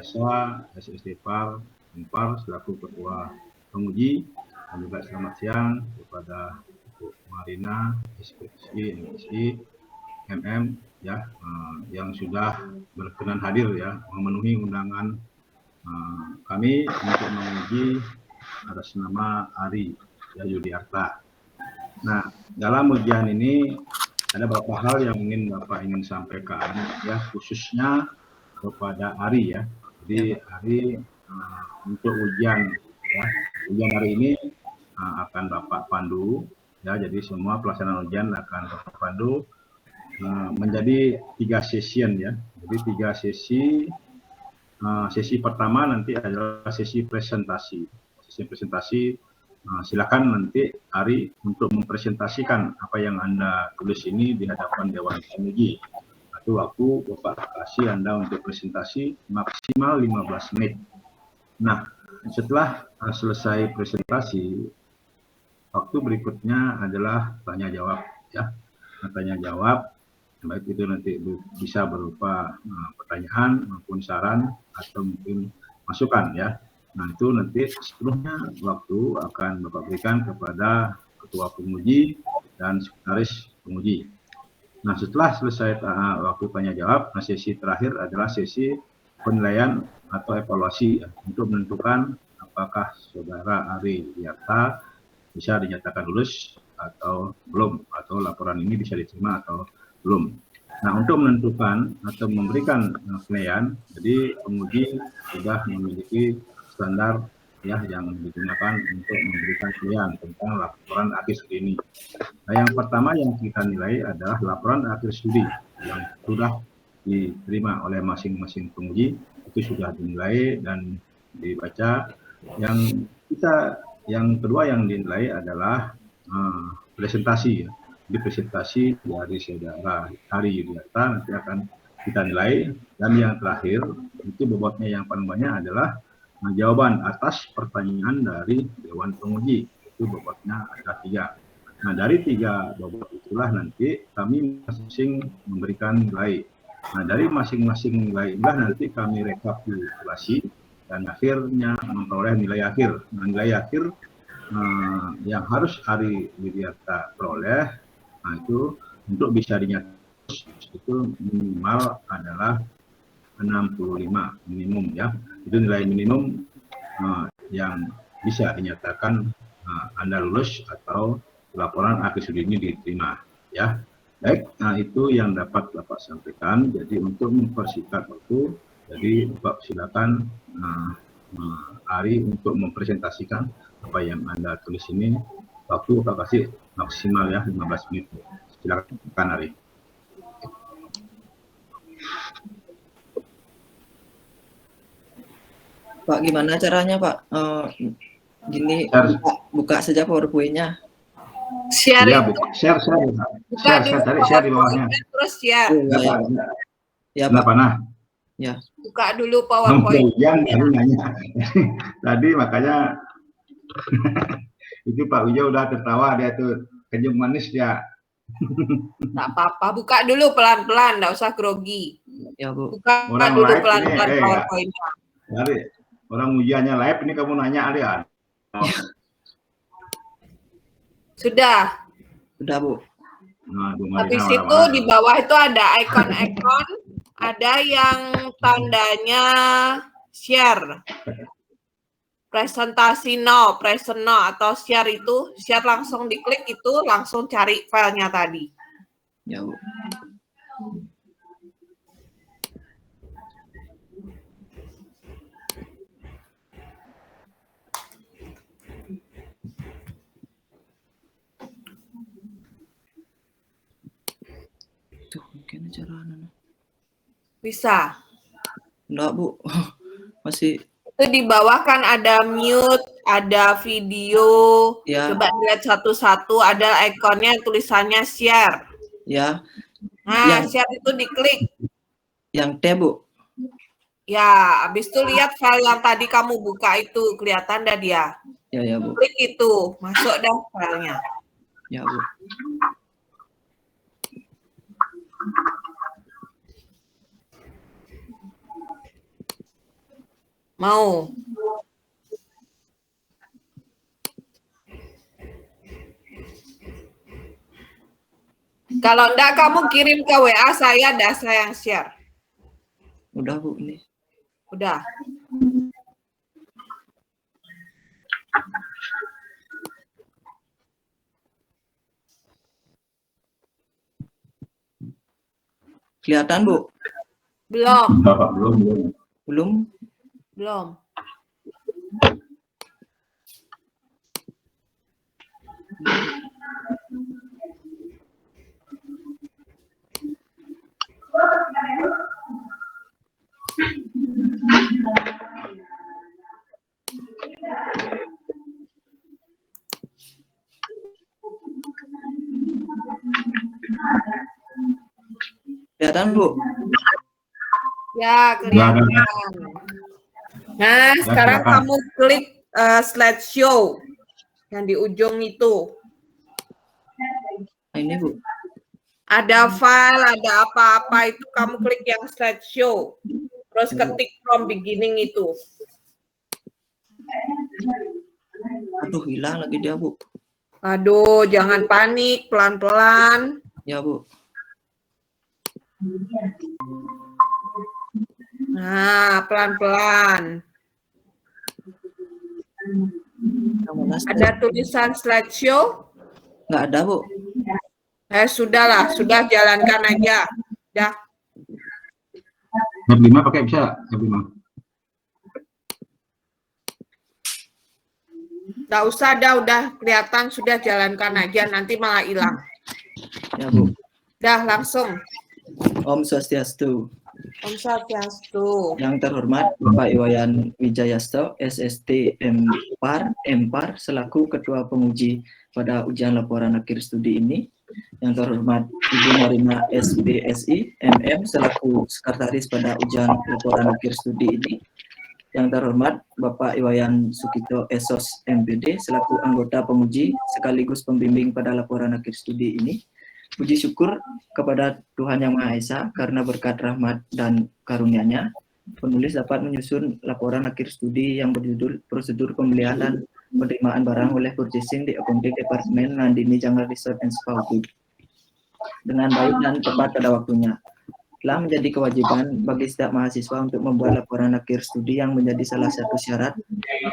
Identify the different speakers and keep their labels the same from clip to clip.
Speaker 1: Esa SSD Par selaku Ketua Penguji, dan juga selamat siang kepada Bu Marina, SPSI, MSI, MM ya, yang sudah berkenan hadir ya, memenuhi undangan kami untuk menguji atas nama Ari ya, Yudiarta. Nah, dalam ujian ini ada beberapa hal yang ingin sampaikan ya, khususnya kepada Ari ya. Jadi Ari untuk ujian ya, ujian hari ini akan Bapak pandu ya. Jadi semua pelaksanaan ujian akan Bapak pandu menjadi 3 session ya. Jadi 3 sesi. Sesi pertama nanti adalah sesi presentasi. Silakan nanti Ari untuk mempresentasikan apa yang Anda tulis ini di hadapan Dewan Penguji. Itu waktu Bapak kasih Anda untuk presentasi maksimal 15 menit. Nah, setelah selesai presentasi, waktu berikutnya adalah tanya jawab ya. Tanya jawab, baik itu nanti bisa berupa pertanyaan maupun saran atau mungkin masukan ya. Nah, itu nanti seluruhnya waktu akan Bapak berikan kepada Ketua Penguji dan Sekretaris Penguji. Nah, setelah selesai waktu tanya jawab, sesi terakhir adalah sesi penilaian atau evaluasi ya, untuk menentukan apakah Saudara Ari Yudiarta bisa dinyatakan lulus atau belum, atau laporan ini bisa diterima atau belum. Nah, untuk menentukan atau memberikan penilaian, jadi penguji sudah memiliki standar ya yang digunakan untuk memberikan penilaian tentang laporan akhir studi ini. Nah, yang pertama yang kita nilai adalah laporan akhir studi yang sudah diterima oleh masing-masing penguji, itu sudah dinilai dan dibaca. Yang kedua yang dinilai adalah presentasi ya. Di presentasi dari Saudara Ari Yudiarta nanti akan kita nilai. Dan yang terakhir itu bobotnya yang paling banyak adalah jawaban atas pertanyaan dari Dewan Penguji, itu bobotnya ada 3. Nah, dari 3 bobot itulah nanti kami masing-masing memberikan nilai. Nah, dari masing-masing nilai inilah nanti kami rekapitulasi dan akhirnya memperoleh nilai akhir. Nah, nilai akhir yang harus Ari Yudiarta peroleh, nah itu untuk bisa dinyatakan itu minimal adalah 65 minimum ya. Itu nilai minimum yang bisa dinyatakan Anda lulus atau laporan akhir studi ini diterima ya. Baik, nah itu yang dapat Bapak sampaikan. Jadi untuk mempersingkat waktu, jadi Bapak silakan Ari untuk mempresentasikan apa yang Anda tulis ini. Waktu Bapak kasih maksimal ya 15 menit. Silakan Ari.
Speaker 2: Pak, gimana caranya Pak? Gini, buka saja PowerPoint-nya.
Speaker 3: Share
Speaker 1: ya,
Speaker 3: itu.
Speaker 1: Share di bawahnya.
Speaker 3: Terus share.
Speaker 2: Ya, Pak.
Speaker 1: Nah,
Speaker 2: ya.
Speaker 3: Buka dulu PowerPoint.
Speaker 1: Tadi makanya itu Pak Wijo udah tertawa, dia tuh kenyum manis ya.
Speaker 3: Nggak apa-apa, buka dulu pelan-pelan, nggak usah grogi.
Speaker 2: Ya, Bu.
Speaker 3: Buka
Speaker 1: Orang
Speaker 3: dulu
Speaker 1: live
Speaker 3: pelan-pelan
Speaker 1: ini,
Speaker 3: PowerPoint-nya.
Speaker 1: Dari orang ujiannya live ini kamu nanya Arian.
Speaker 3: Sudah.
Speaker 2: Sudah, Bu.
Speaker 1: Nah,
Speaker 3: habis itu di bawah itu ada ikon-ikon, ada yang tandanya share. Presentasi no, present no, atau share itu, share langsung diklik itu, langsung cari filenya tadi.
Speaker 2: Ya, Bu. Tuh, mungkin caranya.
Speaker 3: Bisa?
Speaker 2: Enggak, Bu. Masih.
Speaker 3: Itu di bawah kan ada mute, ada video. Ya. Coba lihat satu-satu, ada ikonnya tulisannya share.
Speaker 2: Ya.
Speaker 3: Nah, share itu diklik.
Speaker 2: Yang T, Bu.
Speaker 3: Ya, habis itu lihat file yang tadi kamu buka itu, kelihatan dah dia.
Speaker 2: Ya, Bu.
Speaker 3: Klik itu, masuk dah filenya.
Speaker 2: Ya, Bu.
Speaker 3: Mau. Kalau enggak, kamu kirim ke WA saya, dah saya yang share.
Speaker 2: Udah Bu, ini.
Speaker 3: Udah.
Speaker 2: Kelihatan Bu?
Speaker 3: Belum.
Speaker 1: Bapak belum.
Speaker 2: Belum?
Speaker 3: Belum.
Speaker 2: Kelihatan Bu?
Speaker 3: Ya, kelihatan. Nah, sekarang
Speaker 1: silakan.
Speaker 3: kamu klik slideshow yang di ujung itu.
Speaker 2: Nah, ini Bu.
Speaker 3: Ada file, ada apa-apa itu kamu klik yang slideshow. Terus ketik from beginning itu.
Speaker 2: Aduh, hilang lagi dia Bu.
Speaker 3: Aduh, jangan panik, pelan-pelan.
Speaker 2: Ya Bu.
Speaker 3: Nah, pelan-pelan. Ada tulisan slideshow?
Speaker 2: Nggak ada Bu.
Speaker 3: Sudahlah, sudah jalankan aja. Dah.
Speaker 1: Tab 5 pakai bisa? Tab 5.
Speaker 3: Nggak usah, udah kelihatan, sudah jalankan aja, nanti malah hilang.
Speaker 2: Ya Bu.
Speaker 3: Dah, langsung.
Speaker 2: Om Swastiastu.
Speaker 3: Om Swastiastu.
Speaker 2: Yang terhormat Bapak Iwayan Wijayasto, SST MPAR, selaku Ketua Penguji pada ujian laporan akhir studi ini. Yang terhormat Ibu Marina SBSI, MM, selaku Sekretaris pada ujian laporan akhir studi ini. Yang terhormat Bapak Iwayan Sukito Esos, MPD, selaku anggota penguji sekaligus pembimbing pada laporan akhir studi ini. Puji syukur kepada Tuhan Yang Maha Esa karena berkat rahmat dan karunia-Nya, penulis dapat menyusun laporan akhir studi yang berjudul Prosedur Pembelian dan Penerimaan Barang oleh Purchasing di Accounting Departemen Nandini Janggal Resort and Spa Group dengan baik dan tepat pada waktunya. Telah menjadi kewajiban bagi setiap mahasiswa untuk membuat laporan akhir studi yang menjadi salah satu syarat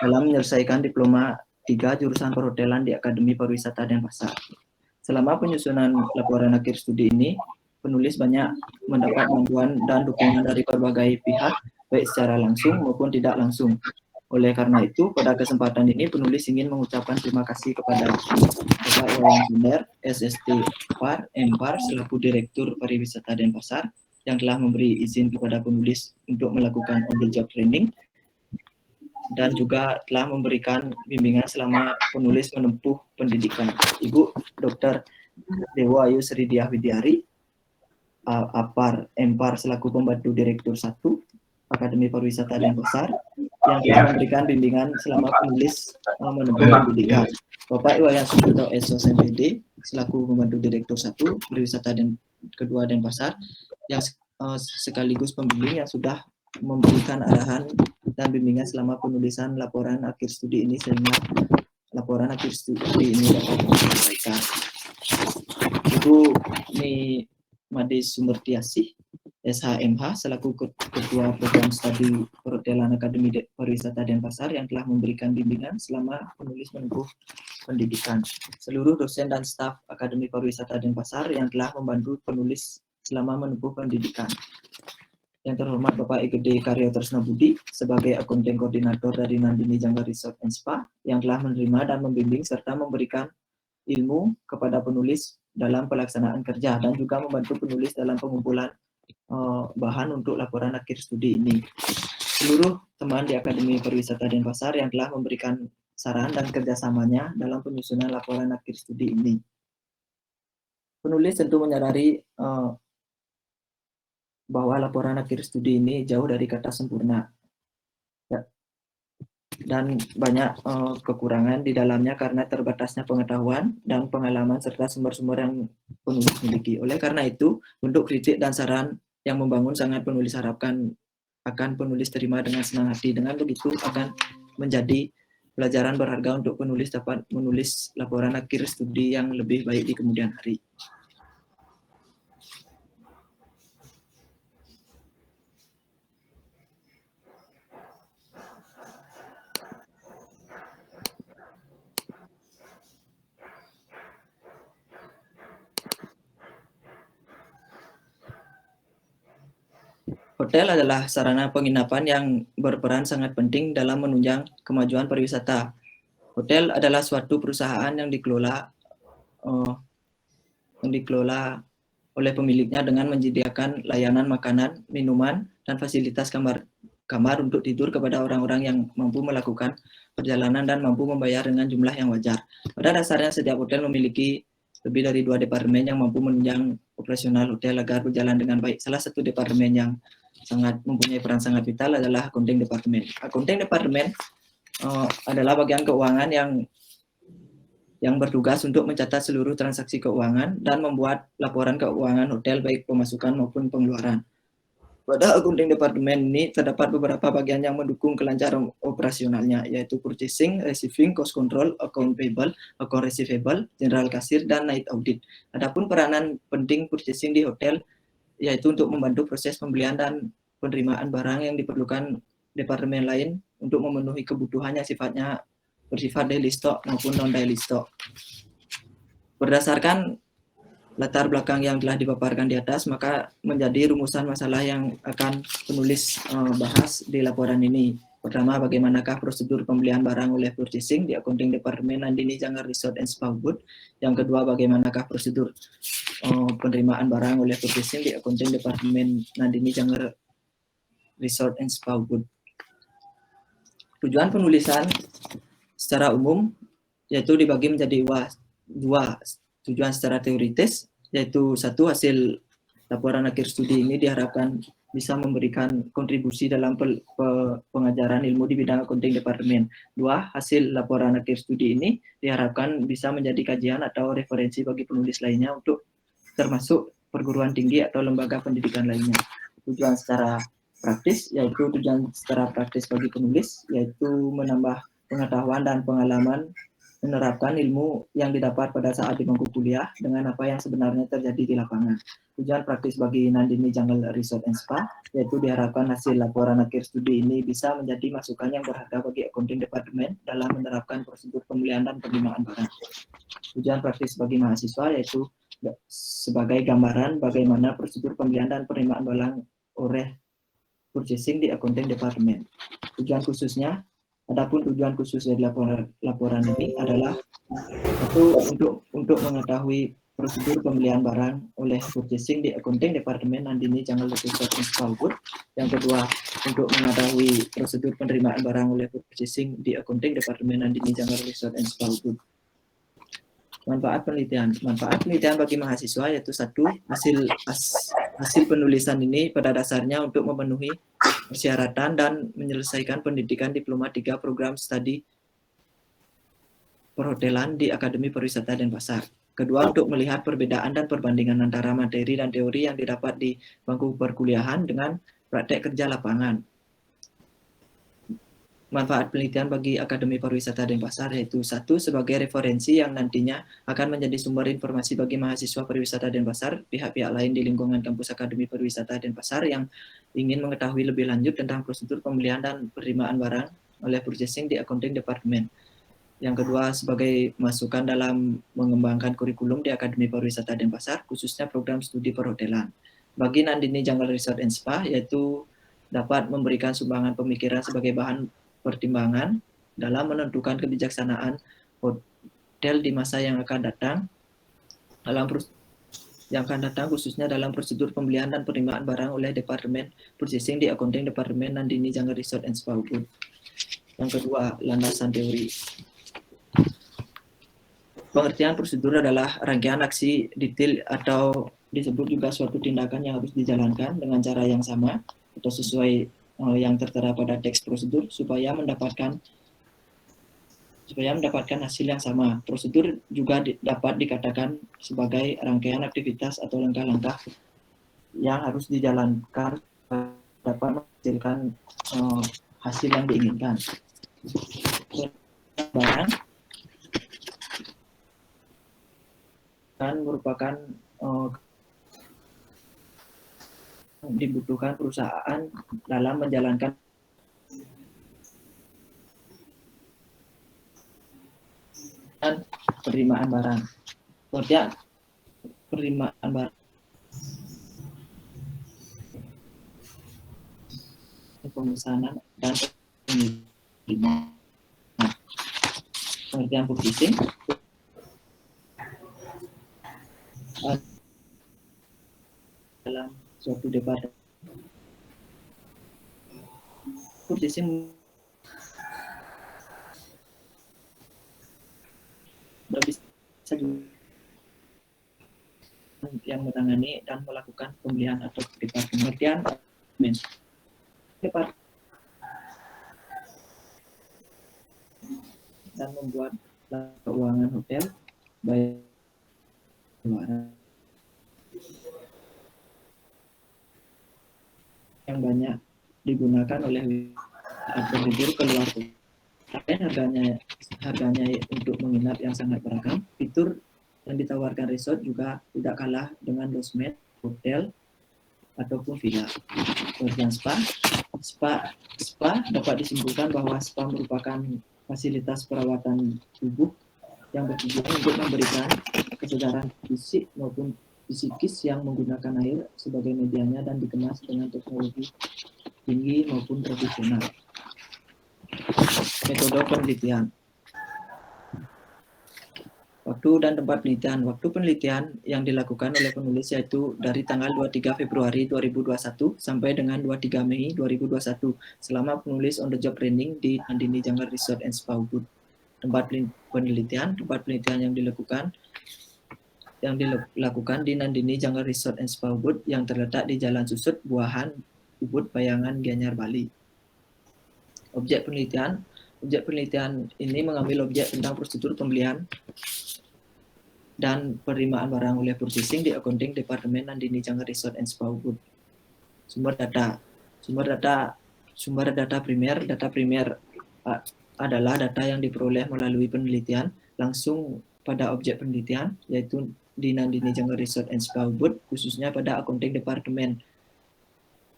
Speaker 2: dalam menyelesaikan diploma 3 jurusan perhotelan di Akademi Pariwisata Denpasar. Selama penyusunan laporan akhir studi ini, penulis banyak mendapat bantuan dan dukungan dari berbagai pihak, baik secara langsung maupun tidak langsung. Oleh karena itu, pada kesempatan ini penulis ingin mengucapkan terima kasih kepada Bapak Iwayan Sunder, SST MPAR, selaku Direktur Pariwisata Denpasar, yang telah memberi izin kepada penulis untuk melakukan on-the-job training, dan juga telah memberikan bimbingan selama penulis menempuh pendidikan. Ibu Dr. Dewa Ayu Sri Diah Widiari, MPAR selaku Pembantu Direktur 1 Akademi Pariwisata Denpasar, yang telah memberikan bimbingan selama penulis menempuh pendidikan. Bapak Iwayan Sukito Esos, MPD, selaku Pembantu Direktur 1 Pariwisata kedua Denpasar, yang sekaligus pembimbing yang sudah memberikan arahan dan bimbingan selama penulisan laporan akhir studi ini sehingga laporan akhir studi ini dapat diselesaikan. Ibu Ni Madis Sumertiasih, SHMH, selaku Ketua Program Studi Perhotelan Akademi Pariwisata Denpasar, yang telah memberikan bimbingan selama penulis menempuh pendidikan. Seluruh dosen dan staf Akademi Pariwisata Denpasar yang telah membantu penulis selama menempuh pendidikan. Yang terhormat Bapak IGD Karyo Tresna Budi sebagai akunting koordinator dari Nandini Janggal Resort and Spa, yang telah menerima dan membimbing serta memberikan ilmu kepada penulis dalam pelaksanaan kerja dan juga membantu penulis dalam pengumpulan bahan untuk laporan akhir studi ini. Seluruh teman di Akademi Pariwisata Denpasar yang telah memberikan saran dan kerjasamanya dalam penyusunan laporan akhir studi ini. Penulis tentu menyadari bahwa laporan akhir studi ini jauh dari kata sempurna dan banyak kekurangan di dalamnya karena terbatasnya pengetahuan dan pengalaman serta sumber-sumber yang penulis miliki. Oleh karena itu, bentuk kritik dan saran yang membangun sangat penulis harapkan akan penulis terima dengan senang hati. Dengan begitu akan menjadi pelajaran berharga untuk penulis dapat menulis laporan akhir studi yang lebih baik di kemudian hari. Hotel adalah sarana penginapan yang berperan sangat penting dalam menunjang kemajuan pariwisata. Hotel adalah suatu perusahaan yang dikelola oleh pemiliknya dengan menyediakan layanan makanan, minuman, dan fasilitas kamar untuk tidur kepada orang-orang yang mampu melakukan perjalanan dan mampu membayar dengan jumlah yang wajar. Pada dasarnya setiap hotel memiliki lebih dari 2 departemen yang mampu menunjang operasional hotel agar berjalan dengan baik. Salah satu departemen yang mempunyai peran sangat vital adalah accounting department. Accounting department adalah bagian keuangan yang bertugas untuk mencatat seluruh transaksi keuangan dan membuat laporan keuangan hotel baik pemasukan maupun pengeluaran. Pada accounting department ini terdapat beberapa bagian yang mendukung kelancaran operasionalnya, yaitu purchasing, receiving, cost control, account payable, account receivable, general kasir, dan night audit. Adapun peranan penting purchasing di hotel yaitu untuk membantu proses pembelian dan penerimaan barang yang diperlukan departemen lain untuk memenuhi kebutuhan yang sifatnya bersifat daily stock maupun non-daily stock. Berdasarkan latar belakang yang telah dipaparkan di atas, maka menjadi rumusan masalah yang akan penulis bahas di laporan ini. Pertama, bagaimanakah prosedur pembelian barang oleh purchasing di accounting department Nandini Janggar Resort and Spa Ubud. Yang kedua, bagaimanakah prosedur penerimaan barang oleh purchasing di accounting department Nandini Janggar Resort and Spa Ubud. Tujuan penulisan secara umum yaitu dibagi menjadi dua tujuan secara teoritis, yaitu satu, hasil laporan akhir studi ini diharapkan bisa memberikan kontribusi dalam pengajaran ilmu di bidang accounting department. Dua, hasil laporan akhir studi ini diharapkan bisa menjadi kajian atau referensi bagi penulis lainnya untuk termasuk perguruan tinggi atau lembaga pendidikan lainnya. Tujuan secara praktis, yaitu tujuan secara praktis bagi penulis, yaitu menambah pengetahuan dan pengalaman menerapkan ilmu yang didapat pada saat di bangku kuliah dengan apa yang sebenarnya terjadi di lapangan. Tujuan praktis bagi Nandini Janggal Resort and Spa, yaitu diharapkan hasil laporan akhir studi ini bisa menjadi masukan yang berharga bagi accounting department dalam menerapkan prosedur pembelian dan penerimaan barang. Tujuan praktis bagi mahasiswa, yaitu sebagai gambaran bagaimana prosedur pembelian dan penerimaan barang oleh purchasing di accounting department. Tujuan khususnya, adapun tujuan khusus dari laporan ini adalah satu, untuk mengetahui prosedur pembelian barang oleh purchasing di accounting department Nandini Janggal Resort and Spa Ubud. Yang kedua, untuk mengetahui prosedur penerimaan barang oleh purchasing di accounting department Nandini Janggal Resort and Spa Ubud. Manfaat penelitian bagi mahasiswa, yaitu satu, hasil penulisan ini pada dasarnya untuk memenuhi persyaratan dan menyelesaikan pendidikan diploma 3 program studi perhotelan di Akademi Pariwisata Denpasar. Kedua, untuk melihat perbedaan dan perbandingan antara materi dan teori yang didapat di bangku perkuliahan dengan praktek kerja lapangan. Manfaat penelitian bagi Akademi Pariwisata Denpasar, yaitu satu, sebagai referensi yang nantinya akan menjadi sumber informasi bagi mahasiswa pariwisata Denpasar, pihak-pihak lain di lingkungan kampus Akademi Pariwisata Denpasar yang ingin mengetahui lebih lanjut tentang prosedur pembelian dan penerimaan barang oleh purchasing di accounting department. Yang kedua, sebagai masukan dalam mengembangkan kurikulum di Akademi Pariwisata Denpasar, khususnya program studi perhotelan. Bagi Nandini Janggal Resort and Spa, yaitu dapat memberikan sumbangan pemikiran sebagai bahan pertimbangan dalam menentukan kebijaksanaan hotel di masa yang akan datang khususnya dalam prosedur pembelian dan penerimaan barang oleh Departemen Purchasing di Accounting Department Nandini Janggal Resort and Spa Ubud. Yang kedua, landasan teori. Pengertian prosedur adalah rangkaian aksi detail atau disebut juga suatu tindakan yang harus dijalankan dengan cara yang sama atau sesuai yang tertera pada teks prosedur supaya mendapatkan hasil yang sama. Prosedur juga dapat dikatakan sebagai rangkaian aktivitas atau langkah-langkah yang harus dijalankan dapat menghasilkan menghasilkan hasil yang diinginkan. Barang kan merupakan dibutuhkan perusahaan dalam menjalankan dan penerimaan barang. Kemudian penerimaan barang pemesanan dan pengertian purchasing dalam suatu departemen purchasing bisa yang menangani dan melakukan pembelian atau departemen dan membuat keuangan hotel baik yang banyak digunakan oleh pengunjung keluar kota. Harganya untuk menginap yang sangat beragam. Fitur yang ditawarkan resort juga tidak kalah dengan lodgement, hotel ataupun villa. Kemudian spa dapat disimpulkan bahwa spa merupakan fasilitas perawatan tubuh yang bertujuan untuk memberikan kesegaran fisik maupun psikis yang menggunakan air sebagai medianya dan dikemas dengan teknologi tinggi maupun profesional. Metode penelitian. Waktu dan tempat penelitian. Waktu penelitian yang dilakukan oleh penulis yaitu dari tanggal 23 Februari 2021 sampai dengan 23 Mei 2021 selama penulis on the job training di Nandini Jungle Resort and Spa Ubud. Tempat penelitian yang dilakukan di Nandini Jungle Resort and Spa Ubud yang terletak di Jalan Susut, Buahan, Ubud, Bayangan, Gianyar, Bali. Objek penelitian ini mengambil objek tentang prosedur pembelian dan penerimaan barang oleh purchasing di accounting departemen Nandini Jungle Resort and Spa Ubud. Sumber data primer adalah data yang diperoleh melalui penelitian langsung pada objek penelitian yaitu di Nandini Jungle Resort and Spa Ubud, khususnya pada accounting departemen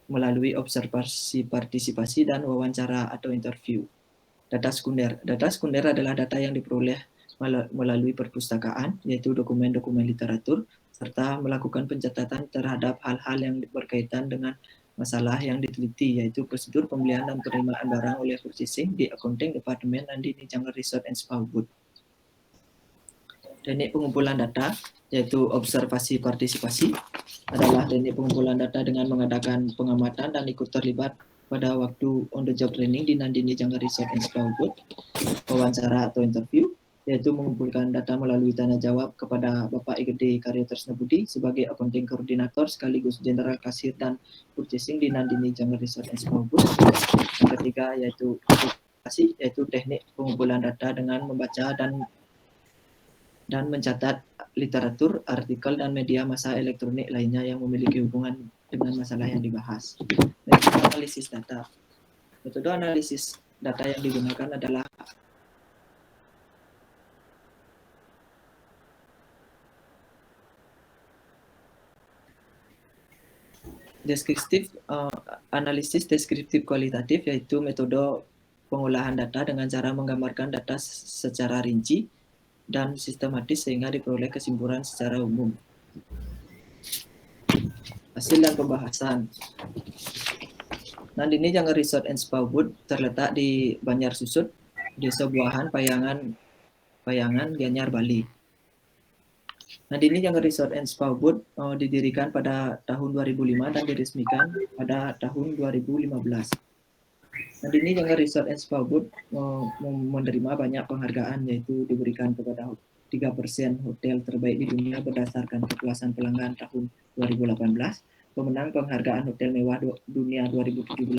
Speaker 2: melalui observasi, partisipasi dan wawancara atau interview. Data sekunder adalah data yang diperoleh melalui perpustakaan, yaitu dokumen-dokumen literatur, serta melakukan pencatatan terhadap hal-hal yang berkaitan dengan masalah yang diteliti, yaitu prosedur pembelian dan penerimaan barang oleh purchasing di accounting departemen Nandini Jungle Resort and Spa Ubud. Teknik pengumpulan data, yaitu observasi partisipasi, adalah teknik pengumpulan data dengan mengadakan pengamatan dan ikut terlibat pada waktu on the job training di Nandini Jungle Resort and Spa Ubud, wawancara atau interview, yaitu mengumpulkan data melalui tanya jawab kepada Bapak IGD Karyo Tresnabudi sebagai accounting koordinator sekaligus general kasir dan purchasing di Nandini Jungle Resort and Spa Ubud. Yang ketiga yaitu teknik pengumpulan data dengan membaca dan mencatat literatur, artikel dan media massa elektronik lainnya yang memiliki hubungan dengan masalah yang dibahas. Metode analisis data. Metode analisis data yang digunakan adalah analisis deskriptif kualitatif, yaitu metode pengolahan data dengan cara menggambarkan data secara rinci dan sistematis sehingga diperoleh kesimpulan secara umum. Hasil dan pembahasan. Nandini Jungle Resort and Spa Ubud terletak di Banjar Susut, Desa Buahan, Bayangan, Gianyar, Bali. Nandini Jungle Resort and Spa Ubud didirikan pada tahun 2005 dan diresmikan pada tahun 2015. Nandini Jungle Resort and Spa Ubud menerima banyak penghargaan, yaitu diberikan kepada 3% hotel terbaik di dunia berdasarkan kepuasan pelanggan tahun 2018, pemenang penghargaan hotel mewah dunia 2017,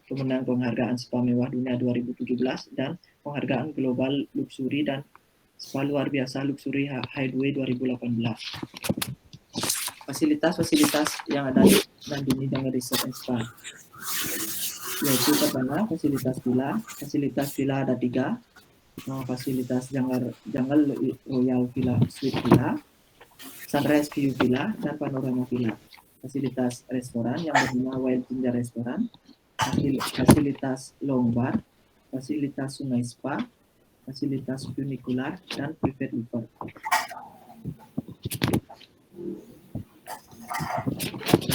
Speaker 2: pemenang penghargaan spa mewah dunia 2017, dan penghargaan global luxury dan spa luar biasa luxury Hideaway 2018. Fasilitas yang ada di Nandini Jungle Resort and Spa. yaitu pertama fasilitas villa ada 3, fasilitas Jungle Royal Villa Suite Villa, Sunrise View Villa, dan Panorama Villa. Fasilitas restoran yang bernama Wild Ginger Restaurant, fasilitas long bar, fasilitas sungai spa, fasilitas funicular, dan private river.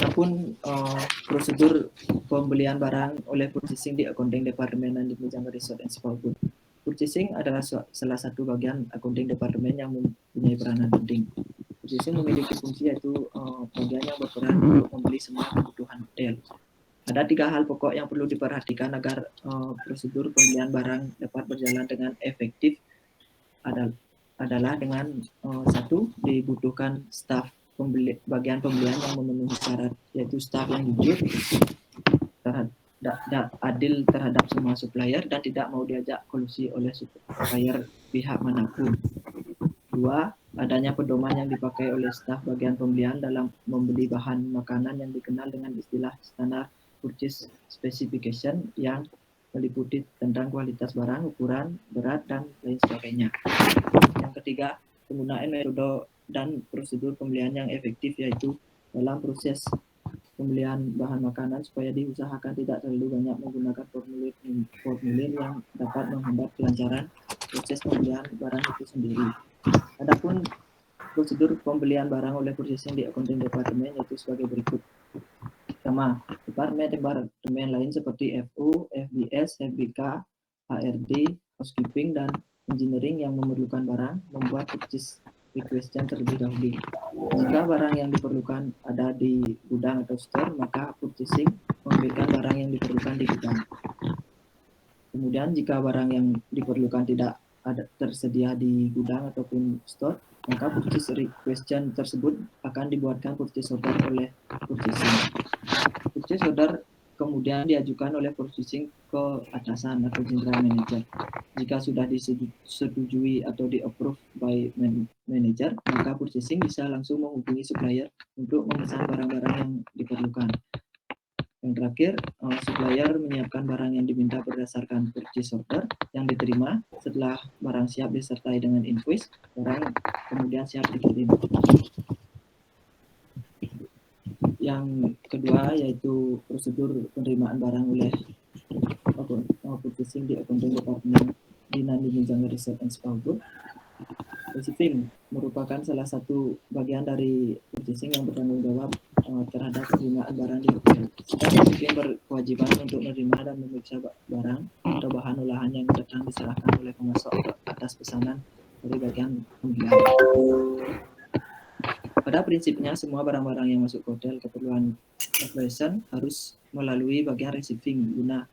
Speaker 2: Adapun prosedur pembelian barang oleh purchasing di accounting department dan di Jungle Resort and Spa Group. Purchasing adalah salah satu bagian accounting department yang mempunyai peranan penting. Purchasing memiliki fungsi yaitu bagian yang berperan untuk membeli semua kebutuhan hotel. Ada 3 hal pokok yang perlu diperhatikan agar prosedur pembelian barang dapat berjalan dengan efektif adalah dengan 1, dibutuhkan staf bagian pembelian yang memenuhi syarat, yaitu staf yang jujur, adil terhadap semua supplier, dan tidak mau diajak kolusi oleh supplier pihak manapun. 2, adanya pedoman yang dipakai oleh staf bagian pembelian dalam membeli bahan makanan yang dikenal dengan istilah standar purchase specification yang meliputi tentang kualitas barang, ukuran, berat, dan lain sebagainya. Yang ketiga, penggunaan metode dan prosedur pembelian yang efektif, yaitu dalam proses pembelian bahan makanan supaya diusahakan tidak terlalu banyak menggunakan formulir yang dapat menghambat kelancaran proses pembelian barang itu sendiri. Adapun prosedur pembelian barang oleh purchasing di accounting department yaitu sebagai berikut. Pertama, departemen lain seperti FO, FBS, FBK, HRD, housekeeping, dan engineering yang memerlukan barang membuat purchase request terlebih dahulu. Jika barang yang diperlukan ada di gudang atau store, maka purchasing memberikan barang yang diperlukan di gudang. Kemudian jika barang yang diperlukan tidak ada tersedia di gudang ataupun store, maka purchase request tersebut akan dibuatkan purchase order oleh purchasing. Purchase order kemudian diajukan oleh purchasing ke atasan atau general manager. Jika sudah disetujui atau di-approve by manager, maka purchasing bisa langsung menghubungi supplier untuk memesan barang-barang yang diperlukan. Yang terakhir, supplier menyiapkan barang yang diminta berdasarkan purchase order yang diterima. Setelah barang siap disertai dengan invoice, barang kemudian siap dikirim. Yang kedua yaitu prosedur penerimaan barang oleh purchasing di accounting department di Jungle Resort and Spa Group. Receiving merupakan salah satu bagian dari purchasing yang bertanggung jawab terhadap penerimaan barang di hotel. Receiving berkewajiban untuk menerima dan memeriksa barang atau bahan olahan yang datang diserahkan oleh pemasok atas pesanan dari bagian pembelian. Pada prinsipnya, semua barang-barang yang masuk ke hotel keperluan operation harus melalui bagian receiving guna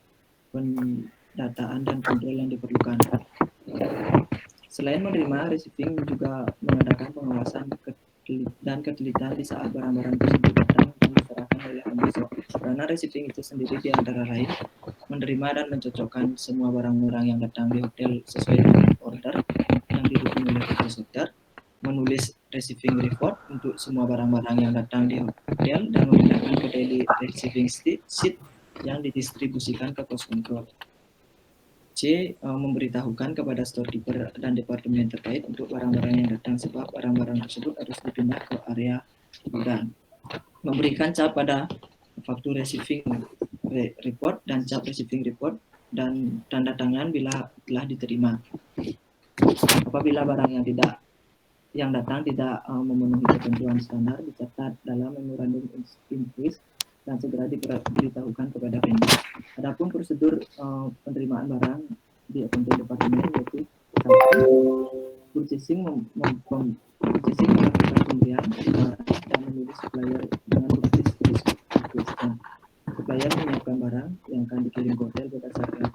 Speaker 2: pendataan dan kontrol yang diperlukan. Selain menerima, receiving juga mengadakan pengawasan dan ketelitian di saat barang-barang tersebut datang dan diserahkan oleh pemasok. Karena receiving itu sendiri di antara lain menerima dan mencocokkan semua barang-barang yang datang di hotel sesuai dengan order yang didukung oleh purchase order, menulis receiving report untuk semua barang-barang yang datang di hotel dan memindahkan ke daily receiving sheet yang didistribusikan ke pos control. C. Memberitahukan kepada storekeeper dan departemen terkait untuk barang-barang yang datang sebab barang-barang tersebut harus dipindah ke area gudang. Memberikan cap pada faktur receiving report dan cap receiving report dan tanda tangan bila telah diterima. Apabila barang yang datang tidak memenuhi ketentuan standar dicatat dalam memorandum invoice dan segera diberitahukan kepada vendor. Adapun prosedur penerimaan barang di accounting department yaitu purchasing melakukan pembelian dan menulis supplier dengan purchase request. Supplier menyiapkan barang yang akan dikirim ke hotel berdasarkan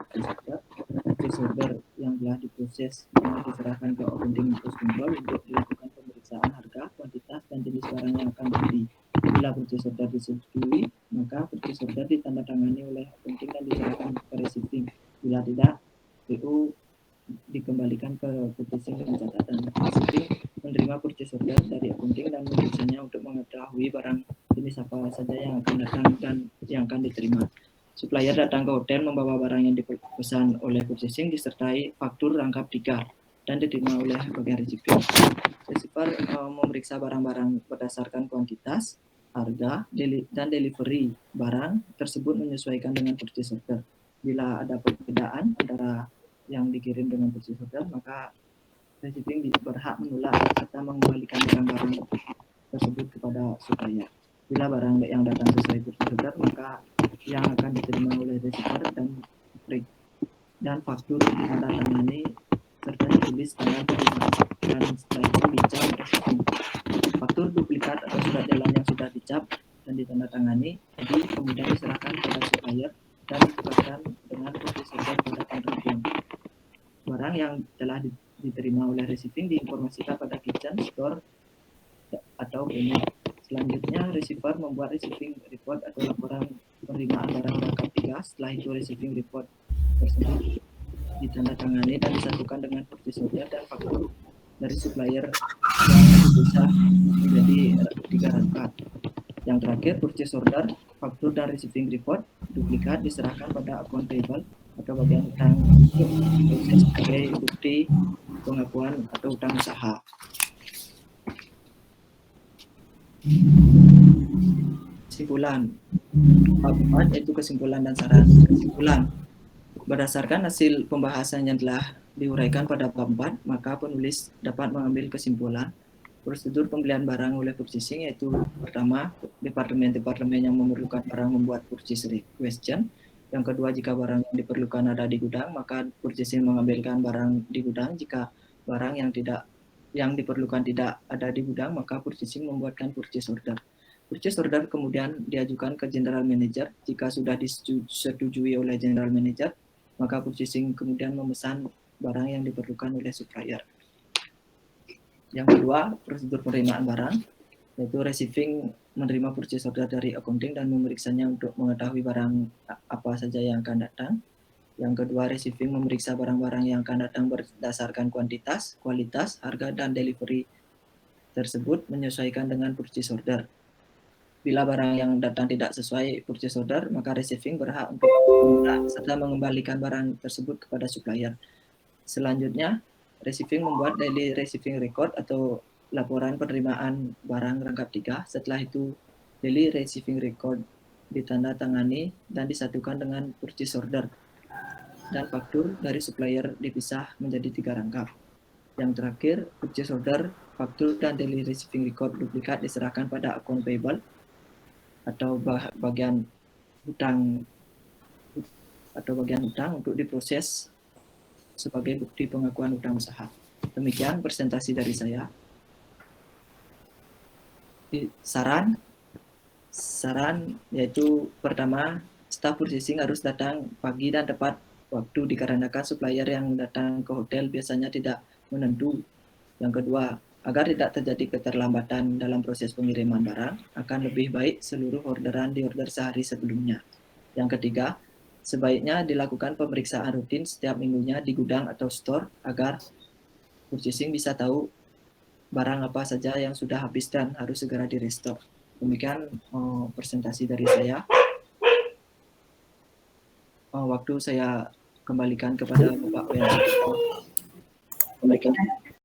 Speaker 2: purchase order yang telah diproses dan diserahkan ke accounting post control untuk dilakukan pemeriksaan harga, kuantitas, dan jenis barang yang akan dibeli. Bila purchase order disetujui, maka purchase order ditandatangani oleh accounting dan diserahkan ke receiving. Bila tidak, PO dikembalikan ke purchasing dengan catatan receiving menerima purchase order dari accounting dan memeriksaannya untuk mengetahui barang jenis apa saja yang akan datang dan yang akan diterima. Supplier datang ke hotel membawa barang yang dipesan oleh purchasing disertai faktur rangkap 3 dan diterima oleh bagian receiving. Receiver memeriksa barang-barang berdasarkan kuantitas, harga, dan delivery barang tersebut menyesuaikan dengan purchase order. Bila ada perbedaan antara yang dikirim dengan purchase order, maka receiving berhak menolak serta mengembalikan barang-barang tersebut kepada supplier. Bila barang yang datang sesuai purchase order, maka yang akan diterima oleh receiver dan faktur ditandatangani serta ditulis tanggal terima dan setelah itu dicap receiving. Faktur duplikat atau surat jalan yang sudah dicap dan ditandatangani jadi kemudian diserahkan kepada supplier dan ditukarkan dengan purchase order pada penggantian. Barang yang telah diterima oleh receiving diinformasikan pada kitchen, store, atau venue. Selanjutnya, receiver membuat receiving report atau laporan penerimaan barang rangkap 3. Setelah itu, receiving report tersebut ditandatangani dan disatukan dengan purchase order dan faktur dari supplier yang bisa menjadi 3 rangkap. Yang terakhir, purchase order, faktur, dan receiving report duplikat diserahkan pada akun payable atau bagian utang untuk proses sebagai bukti pengakuan atau utang usaha. Kesimpulan bab 4 yaitu kesimpulan dan saran. Kesimpulan: berdasarkan hasil pembahasan yang telah diuraikan pada bab 4, maka penulis dapat mengambil kesimpulan prosedur pembelian barang oleh purchasing yaitu pertama, departemen-departemen yang memerlukan barang membuat purchase requisition. Yang kedua, jika barang yang diperlukan ada di gudang, maka purchasing mengambilkan barang di gudang. Jika barang yang diperlukan tidak ada di gudang, maka purchasing membuatkan purchase order. Purchase order kemudian diajukan ke general manager. Jika sudah disetujui oleh general manager, maka purchasing kemudian memesan barang yang diperlukan oleh supplier. Yang kedua, prosedur penerimaan barang, yaitu receiving menerima purchase order dari accounting dan memeriksanya untuk mengetahui barang apa saja yang akan datang. Yang kedua, receiving memeriksa barang-barang yang akan datang berdasarkan kuantitas, kualitas, harga, dan delivery tersebut menyesuaikan dengan purchase order. Bila barang yang datang tidak sesuai purchase order, maka receiving berhak untuk menolak serta mengembalikan barang tersebut kepada supplier. Selanjutnya, receiving membuat daily receiving record atau laporan penerimaan barang rangkap 3. Setelah itu, daily receiving record ditandatangani dan disatukan dengan purchase order dan faktur dari supplier dipisah menjadi 3 rangkap. Yang terakhir, purchase order, faktur, dan daily receiving record duplikat diserahkan pada akun payable atau bagian hutang untuk diproses sebagai bukti pengakuan utang usaha. Demikian presentasi dari saya. Saran yaitu pertama, staf purchasing harus datang pagi dan tepat waktu dikarenakan supplier yang datang ke hotel biasanya tidak menentu. Yang kedua, agar tidak terjadi keterlambatan dalam proses pengiriman barang, akan lebih baik seluruh orderan diorder sehari sebelumnya. Yang ketiga, sebaiknya dilakukan pemeriksaan rutin setiap minggunya di gudang atau store agar purchasing bisa tahu barang apa saja yang sudah habis dan harus segera di-restock. Demikian presentasi dari saya. Waktu saya kembalikan kepada Bapak Wayan.